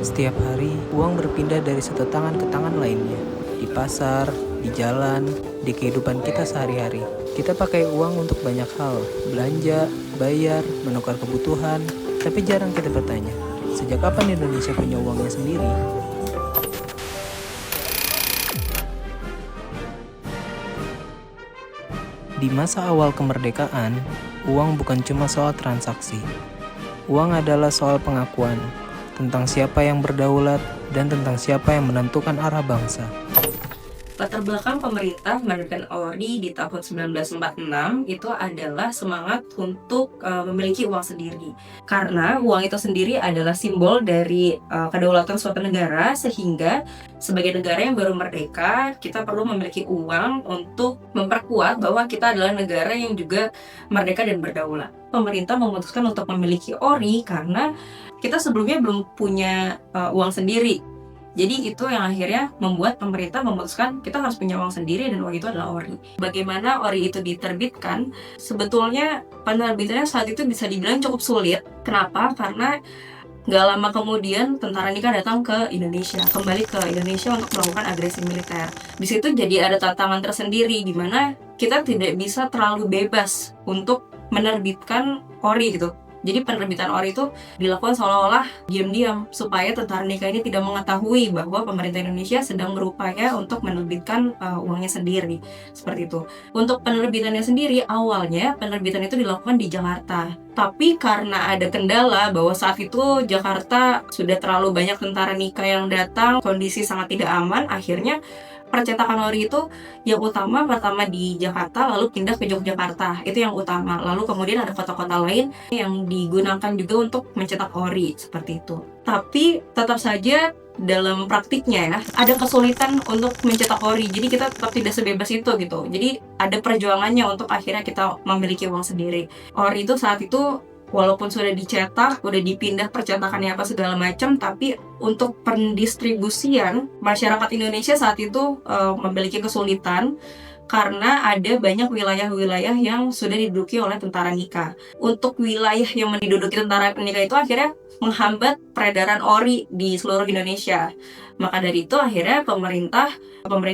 Setiap hari, uang berpindah dari satu tangan ke tangan lainnya. Di pasar, di jalan, di kehidupan kita sehari-hari. Kita pakai uang untuk banyak hal, belanja, bayar, menukar kebutuhan. Tapi jarang kita bertanya, sejak kapan Indonesia punya uangnya sendiri? Di masa awal kemerdekaan, uang bukan cuma soal transaksi. Uang adalah soal pengakuan, tentang siapa yang berdaulat, dan tentang siapa yang menentukan arah bangsa. Latar belakang pemerintah menerbitkan ORI di tahun 1946 itu adalah semangat untuk memiliki uang sendiri. Karena uang itu sendiri adalah simbol dari kedaulatan suatu negara, sehingga sebagai negara yang baru merdeka, kita perlu memiliki uang untuk memperkuat bahwa kita adalah negara yang juga merdeka dan berdaulat. Pemerintah memutuskan untuk memiliki ORI karena kita sebelumnya belum punya uang sendiri. Jadi itu yang akhirnya membuat pemerintah memutuskan kita harus punya uang sendiri, dan uang itu adalah ORI. Bagaimana ORI itu diterbitkan? Sebetulnya penerbitannya saat itu bisa dibilang cukup sulit. Kenapa? Karena gak lama kemudian tentara nikah datang ke Indonesia, kembali ke Indonesia untuk melakukan agresi militer. Di situ jadi ada tantangan tersendiri, di mana kita tidak bisa terlalu bebas untuk menerbitkan ORI gitu. Jadi penerbitan ORI itu dilakukan seolah-olah diam-diam supaya tentara nikah ini tidak mengetahui bahwa pemerintah Indonesia sedang berupaya untuk menerbitkan uangnya sendiri. Seperti itu. Untuk penerbitannya sendiri, awalnya penerbitan itu dilakukan di Jakarta. Tapi karena ada kendala bahwa saat itu Jakarta sudah terlalu banyak tentara nikah yang datang, kondisi sangat tidak aman, akhirnya percetakan ORI itu yang utama pertama di Jakarta, lalu pindah ke Yogyakarta. Itu yang utama. Lalu kemudian ada kota-kota lain yang digunakan juga untuk mencetak ORI, seperti itu. Tapi tetap saja dalam praktiknya ya, ada kesulitan untuk mencetak ORI. Jadi kita tetap tidak sebebas itu gitu. Jadi ada perjuangannya untuk akhirnya kita memiliki uang sendiri. ORI itu saat itu walaupun sudah dicetak, udah dipindah percetakannya apa segala macam, tapi untuk pendistribusian masyarakat Indonesia saat itu memiliki kesulitan karena ada banyak wilayah-wilayah yang sudah diduduki oleh tentara nikah. Untuk wilayah yang menduduki tentara nikah itu akhirnya menghambat peredaran ORI di seluruh Indonesia. Maka dari itu akhirnya pemerintah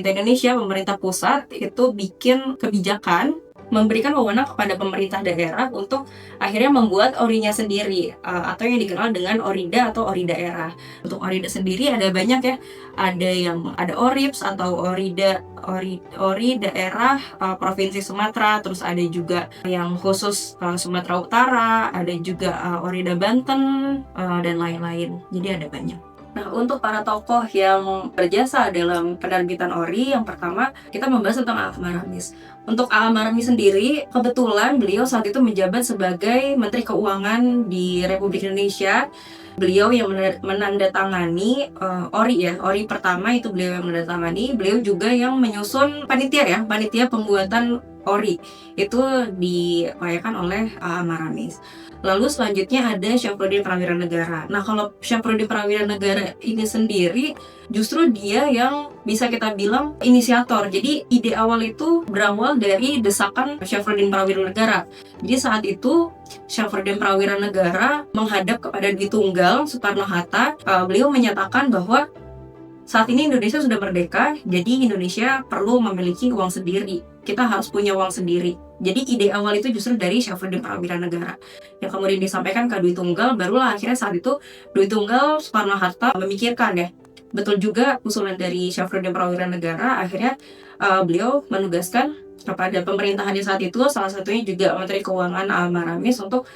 Indonesia, pemerintah pusat itu bikin kebijakan memberikan wewenang kepada pemerintah daerah untuk akhirnya membuat ORI-nya sendiri, atau yang dikenal dengan ORIDA atau ORI daerah. Untuk ORIDA sendiri ada banyak ya, ada ORIPS atau ORI daerah Provinsi Sumatera, terus ada juga yang khusus Sumatera Utara, ada juga ORIDA Banten, dan lain-lain. Jadi ada banyak. Nah, untuk para tokoh yang berjasa dalam penerbitan ORI, yang pertama kita membahas tentang A'am Maramis. Untuk A'am Maramis sendiri, kebetulan beliau saat itu menjabat sebagai Menteri Keuangan di Republik Indonesia. Beliau yang menandatangani ORI ya, ORI pertama itu beliau yang menandatangani. Beliau juga yang menyusun panitia pembuatan ORI. Itu diupayakan oleh A'am Maramis. Lalu selanjutnya ada Syafruddin Prawira Negara. Nah, kalau Syafruddin Prawira Negara ini sendiri justru dia yang bisa kita bilang inisiator. Jadi ide awal itu berawal dari desakan Syafruddin Prawira Negara. Jadi saat itu Syafruddin Prawira Negara menghadap kepada Dwi Tunggal Soekarno-Hatta. Beliau menyatakan bahwa saat ini Indonesia sudah merdeka, jadi Indonesia perlu memiliki uang sendiri. Kita harus punya uang sendiri. Jadi ide awal itu justru dari Syafruddin Prawira Negara, yang kemudian disampaikan ke Dwi Tunggal. Barulah akhirnya saat itu Dwi Tunggal Soekarno-Hatta memikirkan ya, betul juga usulan dari Syafruddin Prawira Negara. Akhirnya beliau menugaskan kepada pemerintahannya saat itu, salah satunya juga Menteri Keuangan A'am Maramis, untuk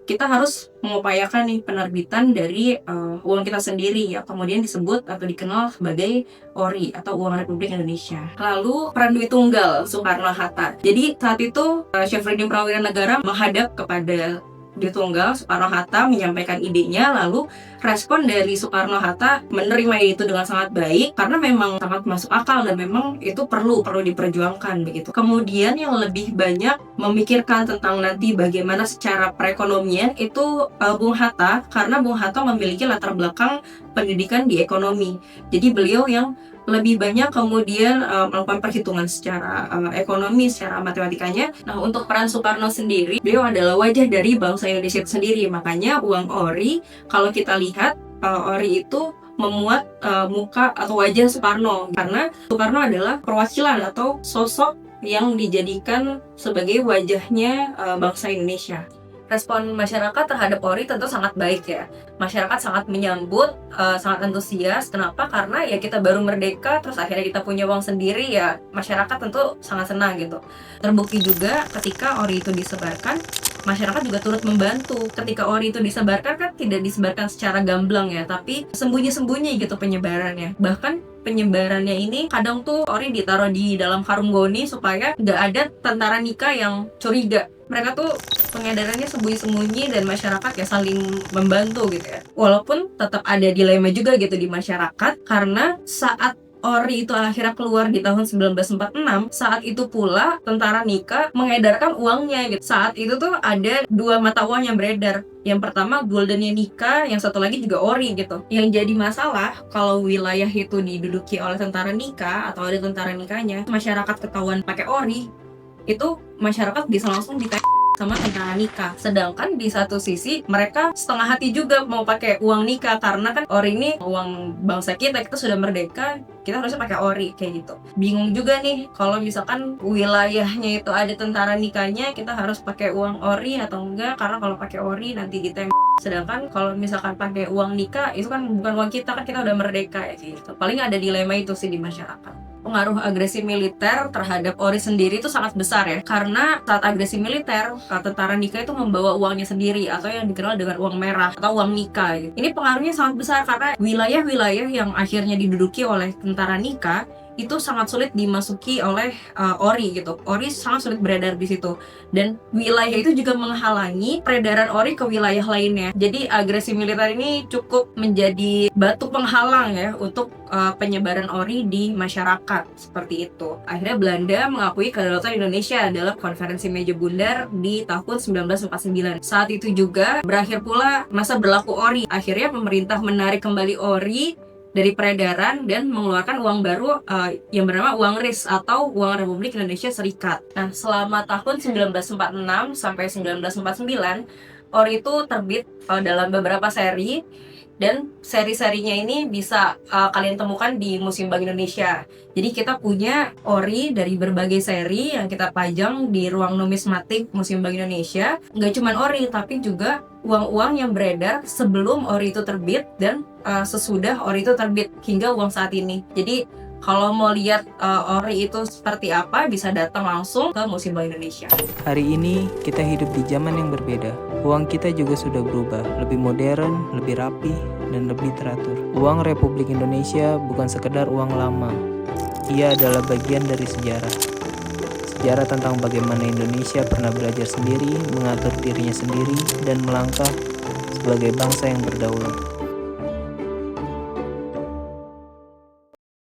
kita harus mengupayakan nih penerbitan dari uang kita sendiri, yang kemudian disebut atau dikenal sebagai ORI atau Uang Republik Indonesia. Lalu peran Dwi Tunggal Soekarno-Hatta. Jadi saat itu Syafruddin Prawira Negara menghadap kepada Dwi Tunggal Soekarno-Hatta menyampaikan idenya, lalu respon dari Soekarno-Hatta menerima itu dengan sangat baik karena memang sangat masuk akal dan memang itu perlu diperjuangkan begitu. Kemudian yang lebih banyak memikirkan tentang nanti bagaimana secara perekonomian itu Bung Hatta, karena Bung Hatta memiliki latar belakang pendidikan di ekonomi. Jadi beliau yang lebih banyak kemudian melakukan perhitungan secara ekonomi, secara matematikanya. Nah, untuk peran Soekarno sendiri, beliau adalah wajah dari bangsa Indonesia itu sendiri. Makanya uang ORI, kalau kita lihat ORI itu memuat muka atau wajah Soekarno, karena Soekarno adalah perwakilan atau sosok yang dijadikan sebagai wajahnya bangsa Indonesia. Respon masyarakat terhadap ORI tentu sangat baik ya. Masyarakat sangat menyambut, sangat antusias. Kenapa? Karena ya kita baru merdeka, terus akhirnya kita punya uang sendiri, ya masyarakat tentu sangat senang gitu. Terbukti juga ketika ORI itu disebarkan, masyarakat juga turut membantu. Ketika ORI itu disebarkan kan tidak disebarkan secara gamblang ya, tapi sembunyi-sembunyi gitu penyebarannya. Bahkan penyebarannya ini kadang tuh ORI ditaruh di dalam karung goni supaya nggak ada tentara nikah yang curiga. Mereka tuh pengedarannya sembunyi-sembunyi dan masyarakat ya saling membantu gitu ya. Walaupun tetap ada dilema juga gitu di masyarakat, karena saat ORI itu akhirnya keluar di tahun 1946, saat itu pula tentara nikah mengedarkan uangnya gitu. Saat itu tuh ada dua mata uang yang beredar. Yang pertama goldennya nikah, yang satu lagi juga ORI gitu. Yang jadi masalah kalau wilayah itu diduduki oleh tentara nikah atau ada tentara nikahnya, masyarakat ketahuan pakai ORI, itu masyarakat bisa langsung sama tentara nikah. Sedangkan di satu sisi mereka setengah hati juga mau pakai uang nikah, karena kan ORI ini uang bangsa kita sudah merdeka, kita harusnya pakai ORI kayak gitu. Bingung juga nih kalau misalkan wilayahnya itu ada tentara nikahnya, kita harus pakai uang ORI atau enggak, karena kalau pakai ORI nanti ditembak. Sedangkan kalau misalkan pakai uang nikah itu kan bukan uang kita, kan kita udah merdeka ya gitu. Paling ada dilema itu sih di masyarakat. Pengaruh agresi militer terhadap ORI sendiri itu sangat besar ya, karena saat agresi militer tentara nikah itu membawa uangnya sendiri atau yang dikenal dengan uang merah atau uang nikah gitu. Ini pengaruhnya sangat besar karena wilayah-wilayah yang akhirnya diduduki oleh tentara nikah itu sangat sulit dimasuki oleh ORI gitu. ORI sangat sulit beredar di situ, dan wilayah itu juga menghalangi peredaran ORI ke wilayah lainnya. Jadi agresi militer ini cukup menjadi batu penghalang ya untuk penyebaran ORI di masyarakat seperti itu. Akhirnya Belanda mengakui kedaulatan Indonesia dalam konferensi meja bundar di tahun 1949. Saat itu juga berakhir pula masa berlaku ORI. Akhirnya pemerintah menarik kembali ORI dari peredaran dan mengeluarkan uang baru yang bernama uang RIS atau uang Republik Indonesia Serikat. Nah, selama tahun 1946 sampai 1949, ORI itu terbit dalam beberapa seri, dan seri-serinya ini bisa kalian temukan di Museum Bank Indonesia. Jadi kita punya ORI dari berbagai seri yang kita pajang di ruang numismatik Museum Bank Indonesia. Nggak cuma ORI, tapi juga uang-uang yang beredar sebelum ORI itu terbit dan sesudah ORI itu terbit hingga uang saat ini. Jadi kalau mau lihat ORI itu seperti apa, bisa datang langsung ke Museum Bank Indonesia. Hari ini kita hidup di zaman yang berbeda. Uang kita juga sudah berubah, lebih modern, lebih rapi, dan lebih teratur. Uang Republik Indonesia bukan sekedar uang lama. Ia adalah bagian dari sejarah. Sejarah tentang bagaimana Indonesia pernah belajar sendiri, mengatur dirinya sendiri, dan melangkah sebagai bangsa yang berdaulat.